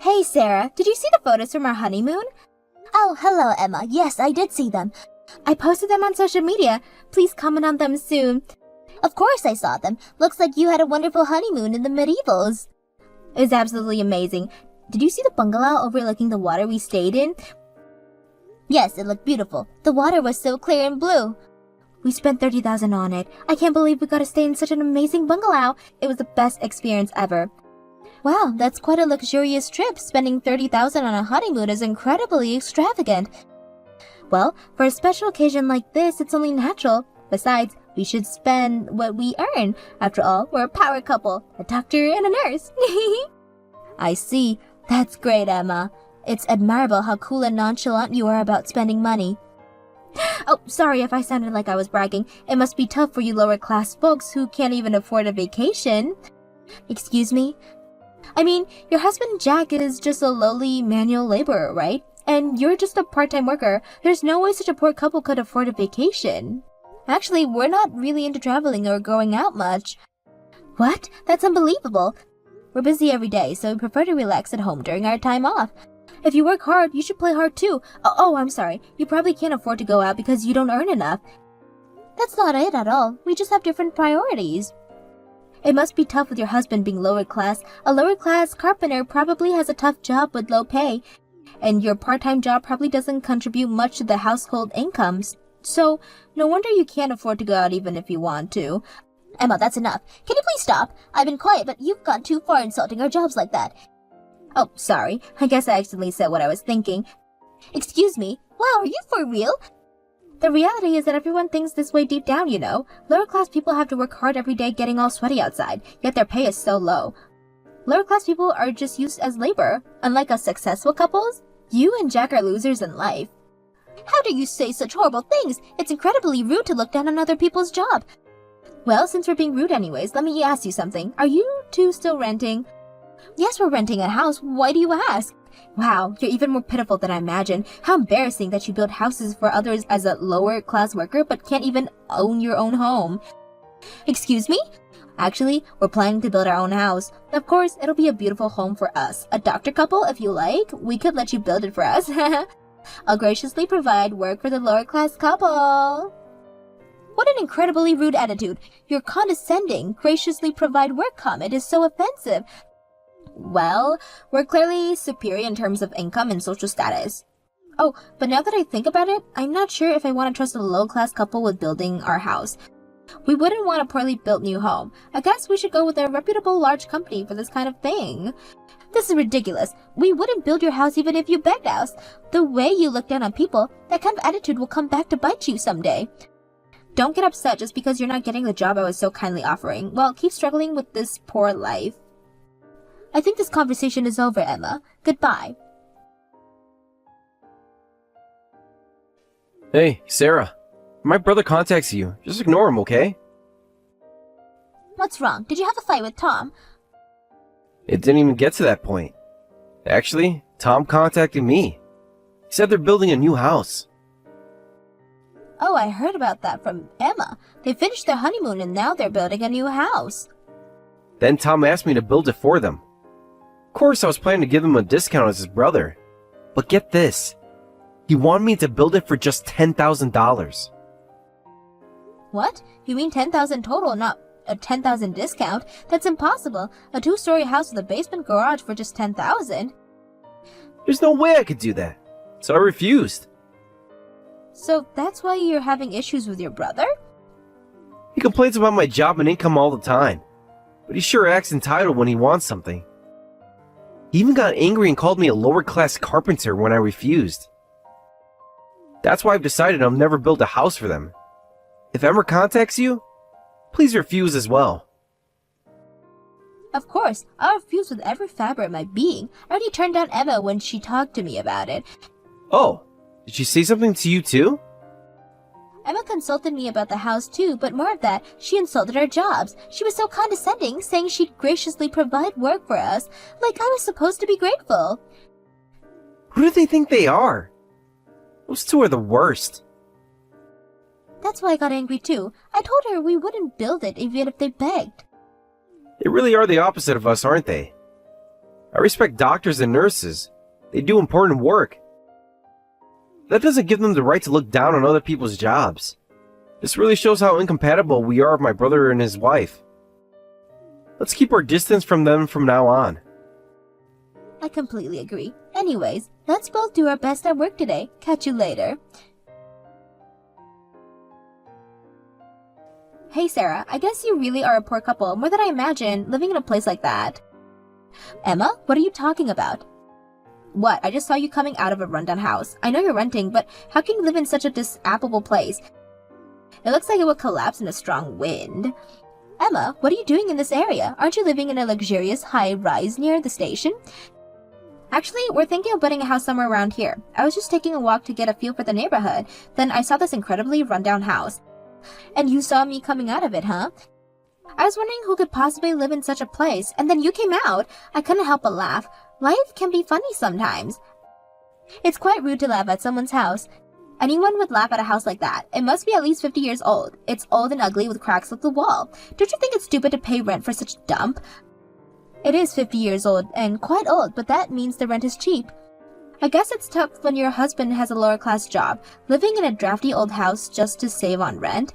Hey Sarah, did you see the photos from our honeymoon? Oh, hello, Emma. Yes, I did see them. I posted them on social media. Please comment on them soon. Of course I saw them. Looks like you had a wonderful honeymoon in the medievals. It was absolutely amazing. Did you see the bungalow overlooking the water we stayed in? Yes, it looked beautiful. The water was so clear and blue. We spent $30,000 on it. I can't believe we got to stay in such an amazing bungalow. It was the best experience ever. Wow, that's quite a luxurious trip. Spending $30,000 on a honeymoon is incredibly extravagant. Well, for a special occasion like this, it's only natural. Besides, we should spend what we earn. After all, we're a power couple, a doctor and a nurse. I see. That's great, Emma. It's admirable how cool and nonchalant you are about spending money. Oh, sorry if I sounded like I was bragging. It must be tough for you lower-class folks who can't even afford a vacation. Excuse me? I mean, your husband Jack is just a lowly manual laborer, right? And you're just a part-time worker. There's no way such a poor couple could afford a vacation. Actually, we're not really into traveling or going out much. What? That's unbelievable. We're busy every day, so we prefer to relax at home during our time off. If you work hard, you should play hard too. Oh, I'm sorry. You probably can't afford to go out because you don't earn enough. That's not it at all. We just have different priorities. It must be tough with your husband being lower class. A lower class carpenter probably has a tough job with low pay. And your part-time job probably doesn't contribute much to the household incomes. So, no wonder you can't afford to go out even if you want to. Emma, that's enough. Can you please stop? I've been quiet, but you've gone too far insulting our jobs like that. Oh, sorry. I guess I accidentally said what I was thinking. Excuse me? Wow, are you for real? The reality is that everyone thinks this way deep down, you know. Lower class people have to work hard every day getting all sweaty outside, yet their pay is so low. Lower class people are just used as labor. Unlike us successful couples, you and Jack are losers in life. How do you say such horrible things? It's incredibly rude to look down on other people's job. Well, since we're being rude anyways, let me ask you something. Are you two still renting? Yes, we're renting a house. Why do you ask? Wow, you're even more pitiful than I imagined. How embarrassing that you build houses for others as a lower class worker but can't even own your own home. Excuse me? Actually, we're planning to build our own house. Of course, it'll be a beautiful home for us. A doctor couple, if you like. We could let you build it for us. I'll graciously provide work for the lower class couple. What an incredibly rude attitude. Your condescending, graciously provide work comment is so offensive. Well, we're clearly superior in terms of income and social status. Oh, but now that I think about it, I'm not sure if I want to trust a low-class couple with building our house. We wouldn't want a poorly built new home. I guess we should go with a reputable large company for this kind of thing. This is ridiculous. We wouldn't build your house even if you begged us. The way you look down on people, that kind of attitude will come back to bite you someday. Don't get upset just because you're not getting the job I was so kindly offering. Well, keep struggling with this poor life. I think this conversation is over, Emma. Goodbye. Hey, Sarah. My brother contacts you. Just ignore him, okay? What's wrong? Did you have a fight with Tom? It didn't even get to that point. Actually, Tom contacted me. He said they're building a new house. Oh, I heard about that from Emma. They finished their honeymoon and now they're building a new house. Then Tom asked me to build it for them. Of course, I was planning to give him a discount as his brother. But get this. He wanted me to build it for just $10,000. What? You mean $10,000 total, not a $10,000 discount? That's impossible. A 2-story house with a basement garage for just $10,000? There's no way I could do that. So I refused. So that's why you're having issues with your brother? He complains about my job and income all the time. But he sure acts entitled when he wants something. He even got angry and called me a lower-class carpenter when I refused. That's why I've decided I'll never build a house for them. If Emma contacts you, please refuse as well. Of course, I'll refuse with every fiber of my being. I already turned down Emma when she talked to me about it. Oh, did she say something to you too? Emma consulted me about the house too, but more of that, she insulted our jobs. She was so condescending, saying she'd graciously provide work for us, like I was supposed to be grateful. Who do they think they are? Those two are the worst. That's why I got angry too. I told her we wouldn't build it even if they begged. They really are the opposite of us, aren't they? I respect doctors and nurses. They do important work. That doesn't give them the right to look down on other people's jobs. This really shows how incompatible we are with my brother and his wife. Let's keep our distance from them from now on. I completely agree. Anyways, let's both do our best at work today. Catch you later. Hey Sarah, I guess you really are a poor couple, more than I imagined, living in a place like that. Emma, what are you talking about? What? I just saw you coming out of a rundown house. I know you're renting, but how can you live in such a disapplicable place? It looks like it would collapse in a strong wind. Emma, what are you doing in this area? Aren't you living in a luxurious high-rise near the station? Actually, we're thinking of buying a house somewhere around here. I was just taking a walk to get a feel for the neighborhood. Then I saw this incredibly rundown house. And you saw me coming out of it, huh? I was wondering who could possibly live in such a place, and then you came out. I couldn't help but laugh. Life can be funny sometimes. It's quite rude to laugh at someone's house. Anyone would laugh at a house like that. It must be at least 50 years old. It's old and ugly with cracks up the wall. Don't you think it's stupid to pay rent for such a dump? It is 50 years old and quite old, but that means the rent is cheap. I guess it's tough when your husband has a lower class job, living in a drafty old house just to save on rent.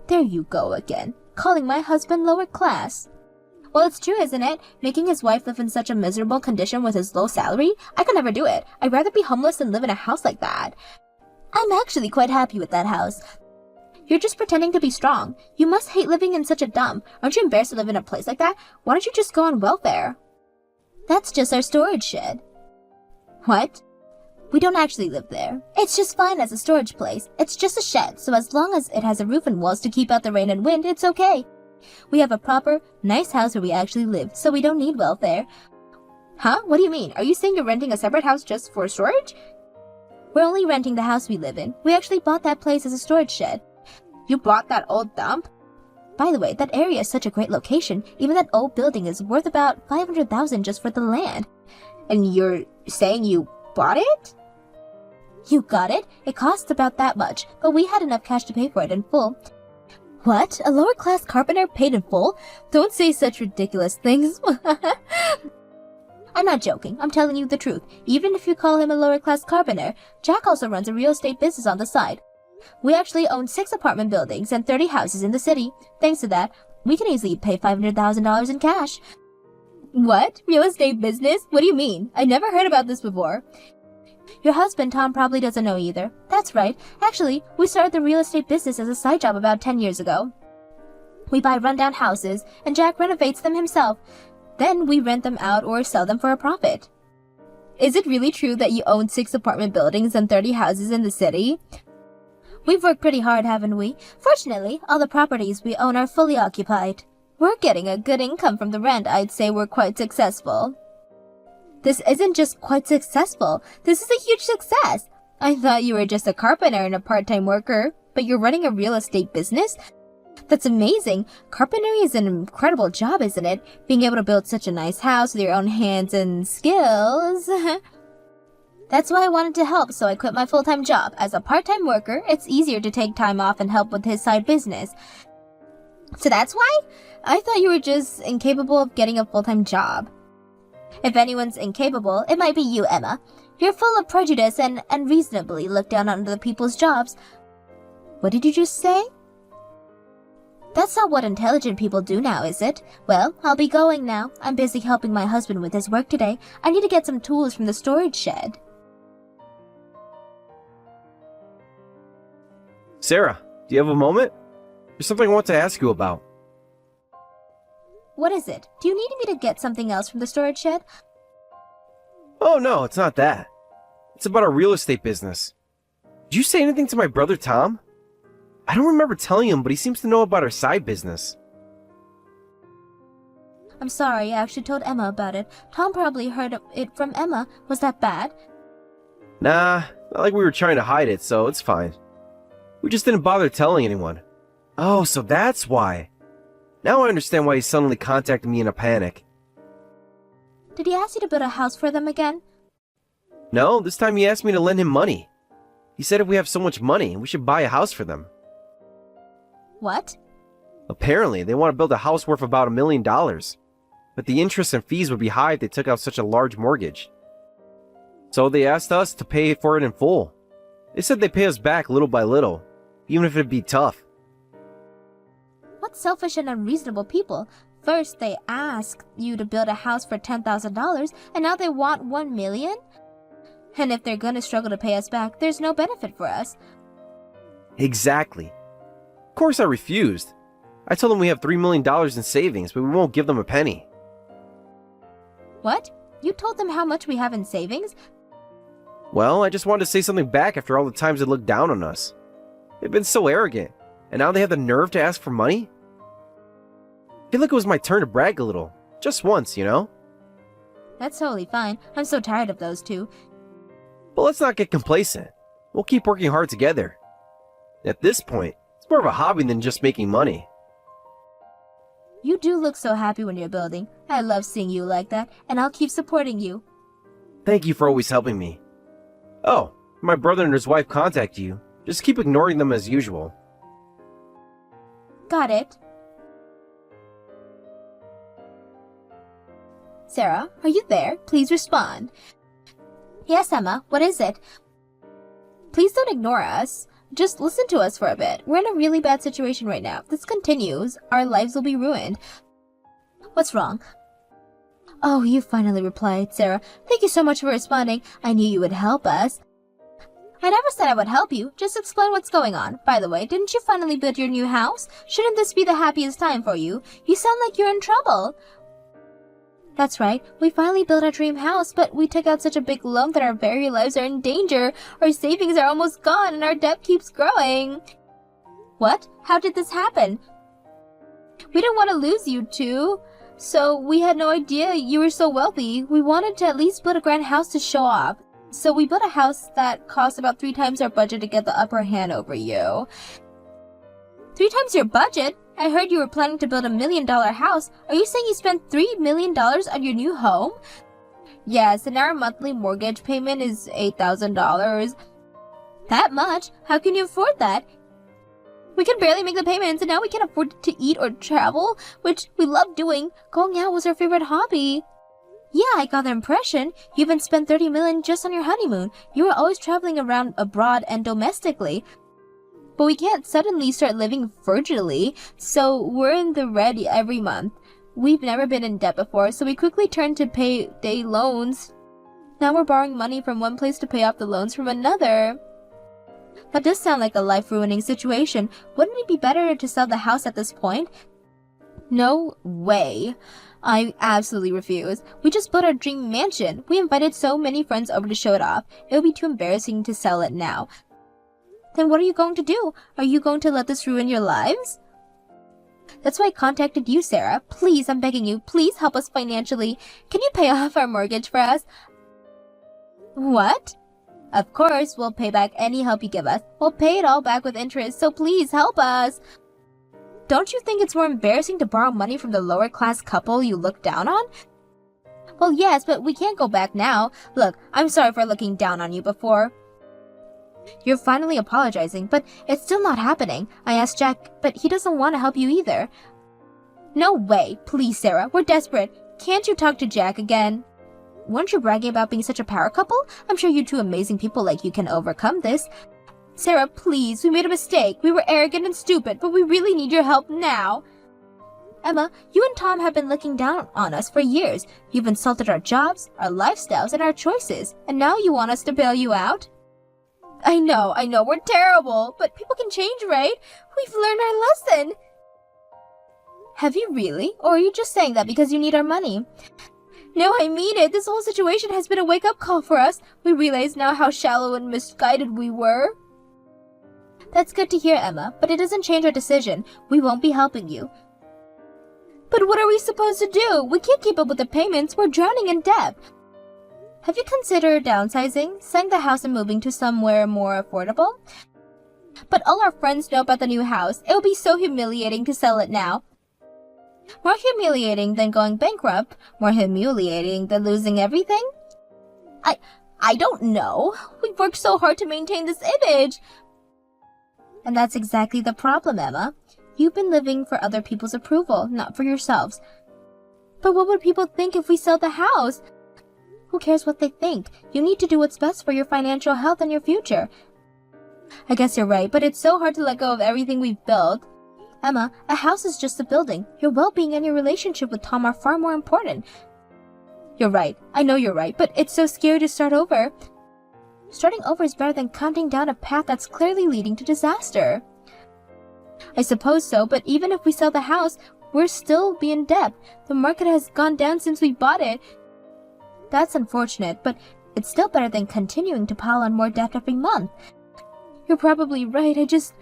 There you go again, calling my husband lower class. Well, it's true, isn't it? Making his wife live in such a miserable condition with his low salary? I could never do it. I'd rather be homeless than live in a house like that. I'm actually quite happy with that house. You're just pretending to be strong. You must hate living in such a dump. Aren't you embarrassed to live in a place like that? Why don't you just go on welfare? That's just our storage shed. What? We don't actually live there. It's just fine as a storage place. It's just a shed, so as long as it has a roof and walls to keep out the rain and wind, it's okay. We have a proper, nice house where we actually live, so we don't need welfare. Huh? What do you mean? Are you saying you're renting a separate house just for storage? We're only renting the house we live in. We actually bought that place as a storage shed. You bought that old dump? By the way, that area is such a great location. Even that old building is worth about $500,000 just for the land. And you're saying you bought it? You got it. It costs about that much, but we had enough cash to pay for it in full. What? A lower-class carpenter paid in full? Don't say such ridiculous things. I'm not joking. I'm telling you the truth. Even if you call him a lower-class carpenter, Jack also runs a real estate business on the side. We actually own 6 apartment buildings and 30 houses in the city. Thanks to that, we can easily pay $500,000 in cash. What? Real estate business? What do you mean? I never heard about this before. Your husband, Tom, probably doesn't know either. That's right. Actually, we started the real estate business as a side job about 10 years ago. We buy rundown houses, and Jack renovates them himself. Then we rent them out or sell them for a profit. Is it really true that you own 6 apartment buildings and 30 houses in the city? We've worked pretty hard, haven't we? Fortunately, all the properties we own are fully occupied. We're getting a good income from the rent. I'd say we're quite successful. This isn't just quite successful. This is a huge success. I thought you were just a carpenter and a part-time worker, but you're running a real estate business? That's amazing. Carpentry is an incredible job, isn't it? Being able to build such a nice house with your own hands and skills. That's why I wanted to help, so I quit my full-time job. As a part-time worker, it's easier to take time off and help with his side business. So that's why? I thought you were just incapable of getting a full-time job. If anyone's incapable, it might be you, Emma. You're full of prejudice and unreasonably look down on other people's jobs. What did you just say? That's not what intelligent people do now, is it? Well, I'll be going now. I'm busy helping my husband with his work today. I need to get some tools from the storage shed. Sarah, do you have a moment? There's something I want to ask you about. What is it? Do you need me to get something else from the storage shed? Oh no, it's not that. It's about our real estate business. Did you say anything to my brother Tom? I don't remember telling him, but he seems to know about our side business. I'm sorry, I actually told Emma about it. Tom probably heard it from Emma. Was that bad? Nah, not like we were trying to hide it, so it's fine. We just didn't bother telling anyone. Oh, so that's why. Now I understand why he suddenly contacted me in a panic. Did he ask you to build a house for them again? No, this time he asked me to lend him money. He said if we have so much money, we should buy a house for them. What? Apparently, they want to build a house worth about $1 million. but the interest and fees would be high if they took out such a large mortgage. So they asked us to pay for it in full. They said they'd pay us back little by little, even if it'd be tough. What selfish and unreasonable people. First, they asked you to build a house for $10,000, and now they want $1 million? And if they're gonna struggle to pay us back, there's no benefit for us. Exactly. Of course I refused. I told them we have $3 million in savings, but we won't give them a penny. What? You told them how much we have in savings? Well, I just wanted to say something back after all the times they looked down on us. They've been so arrogant, and now they have the nerve to ask for money? I feel like it was my turn to brag a little. Just once, you know? That's totally fine. I'm so tired of those two. But let's not get complacent. We'll keep working hard together. At this point, it's more of a hobby than just making money. You do look so happy when you're building. I love seeing you like that, and I'll keep supporting you. Thank you for always helping me. Oh, my brother and his wife contact you. Just keep ignoring them as usual. Got it. Sarah, are you there? Please respond. Yes, Emma, what is it? Please don't ignore us. Just listen to us for a bit. We're in a really bad situation right now. If this continues, our lives will be ruined. What's wrong? Oh, you finally replied, Sarah. Thank you so much for responding. I knew you would help us. I never said I would help you. Just explain what's going on. By the way, didn't you finally build your new house? Shouldn't this be the happiest time for you? You sound like you're in trouble. That's right. We finally built our dream house, but we took out such a big loan that our very lives are in danger. Our savings are almost gone and our debt keeps growing. What? How did this happen? We didn't want to lose you two. So we had no idea you were so wealthy. We wanted to at least build a grand house to show off. So we built a house that cost about 3 times our budget to get the upper hand over you. 3 times your budget? I heard you were planning to build $1 million house. Are you saying you spent $3 million on your new home? Yes, and our monthly mortgage payment is $8,000. That much? How can you afford that? We can barely make the payments, and now we can't afford to eat or travel, which we love doing. Going out was our favorite hobby. Yeah, I got the impression. You even spent $30 million just on your honeymoon. You were always traveling around abroad and domestically. But we can't suddenly start living frugally, so we're in the red every month. We've never been in debt before, so we quickly turned to payday loans. Now we're borrowing money from one place to pay off the loans from another. That does sound like a life-ruining situation. Wouldn't it be better to sell the house at this point? No way. I absolutely refuse. We just built our dream mansion. We invited so many friends over to show it off. It would be too embarrassing to sell it now. Then what are you going to do? Are you going to let this ruin your lives? That's why I contacted you, Sarah. Please, I'm begging you, please help us financially. Can you pay off our mortgage for us? What? Of course, we'll pay back any help you give us. We'll pay it all back with interest, so please help us. Don't you think it's more embarrassing to borrow money from the lower-class couple you look down on? Well, yes, but we can't go back now. Look, I'm sorry for looking down on you before. You're finally apologizing, but it's still not happening. I asked Jack, but he doesn't want to help you either. No way. Please, Sarah, we're desperate. Can't you talk to Jack again? Weren't you bragging about being such a power couple? I'm sure you two amazing people like you can overcome this. Sarah, please, we made a mistake. We were arrogant and stupid, but we really need your help now. Emma, you and Tom have been looking down on us for years. You've insulted our jobs, our lifestyles, and our choices, and now you want us to bail you out? I know, we're terrible, but people can change, right? We've learned our lesson. Have you really? Or are you just saying that because you need our money? No, I mean it. This whole situation has been a wake-up call for us. We realize now how shallow and misguided we were. That's good to hear, Emma, but it doesn't change our decision. We won't be helping you. But what are we supposed to do? We can't keep up with the payments. We're drowning in debt. Have you considered downsizing, selling the house and moving to somewhere more affordable? But all our friends know about the new house. It will be so humiliating to sell it now. More humiliating than going bankrupt? More humiliating than losing everything? I don't know. We've worked so hard to maintain this image. And that's exactly the problem, Emma. You've been living for other people's approval, not for yourselves. But what would people think if we sell the house? Who cares what they think? You need to do what's best for your financial health and your future. I guess you're right, but it's so hard to let go of everything we've built. Emma, a house is just a building. Your well-being and your relationship with Tom are far more important. You're right. I know you're right, but it's so scary to start over. Starting over is better than counting down a path that's clearly leading to disaster. I suppose so, but even if we sell the house, we'll still be in debt. The market has gone down since we bought it. That's unfortunate, but it's still better than continuing to pile on more debt every month. You're probably right. I just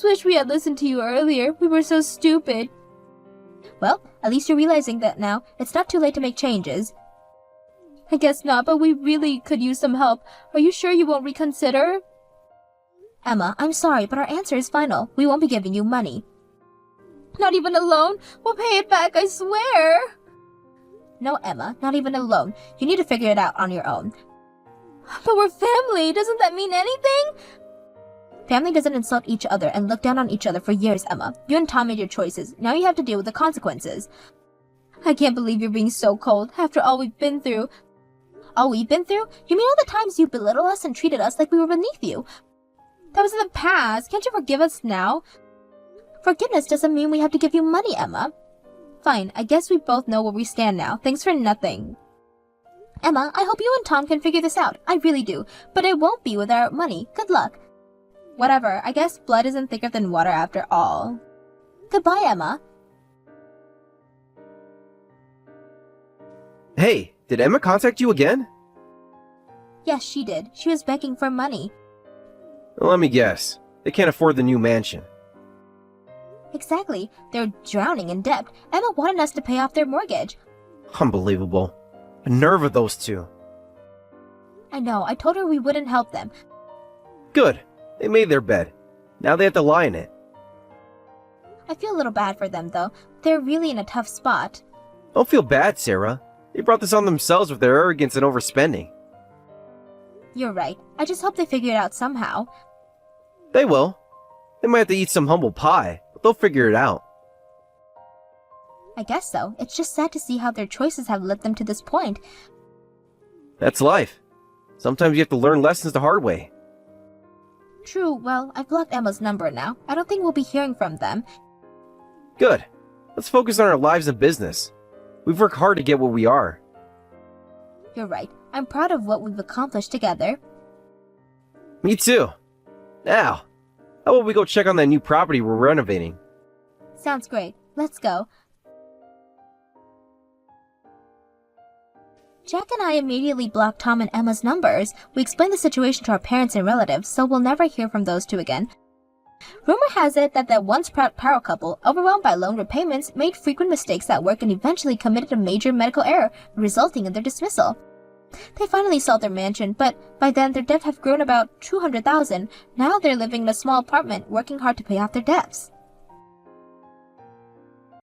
wish we had listened to you earlier. We were so stupid. Well, at least you're realizing that now. It's not too late to make changes. I guess not, but we really could use some help. Are you sure you won't reconsider? Emma, I'm sorry, but our answer is final. We won't be giving you money. Not even a loan? We'll pay it back, I swear. No, Emma, not even a loan. You need to figure it out on your own. But we're family. Doesn't that mean anything? Family doesn't insult each other and look down on each other for years, Emma. You and Tom made your choices. Now you have to deal with the consequences. I can't believe you're being so cold after all we've been through. All we've been through? You mean all the times you belittled us and treated us like we were beneath you? That was in the past. Can't you forgive us now? Forgiveness doesn't mean we have to give you money, Emma. Fine, I guess we both know where we stand now. Thanks for nothing. Emma, I hope you and Tom can figure this out. I really do. But it won't be without money. Good luck. Whatever, I guess blood isn't thicker than water after all. Goodbye, Emma. Hey, did Emma contact you again? Yes, she did. She was begging for money. Well, let me guess. They can't afford the new mansion. Exactly. They're drowning in debt. Emma wanted us to pay off their mortgage. Unbelievable. The nerve of those two. I know. I told her we wouldn't help them. Good. They made their bed. Now they have to lie in it. I feel a little bad for them, though. They're really in a tough spot. Don't feel bad, Sarah. They brought this on themselves with their arrogance and overspending. You're right. I just hope they figure it out somehow. They will. They might have to eat some humble pie, but they'll figure it out. I guess so. It's just sad to see how their choices have led them to this point. That's life. Sometimes you have to learn lessons the hard way. True, well, I've blocked Emma's number now. I don't think we'll be hearing from them. Good. Let's focus on our lives and business. We've worked hard to get where we are. You're right. I'm proud of what we've accomplished together. Me too. Now, how about we go check on that new property we're renovating? Sounds great. Let's go. Jack and I immediately blocked Tom and Emma's numbers. We explained the situation to our parents and relatives, so we'll never hear from those two again. Rumor has it that that once proud power couple, overwhelmed by loan repayments, made frequent mistakes at work and eventually committed a major medical error, resulting in their dismissal. They finally sold their mansion, but by then their debt had grown about $200,000. Now they're living in a small apartment, working hard to pay off their debts.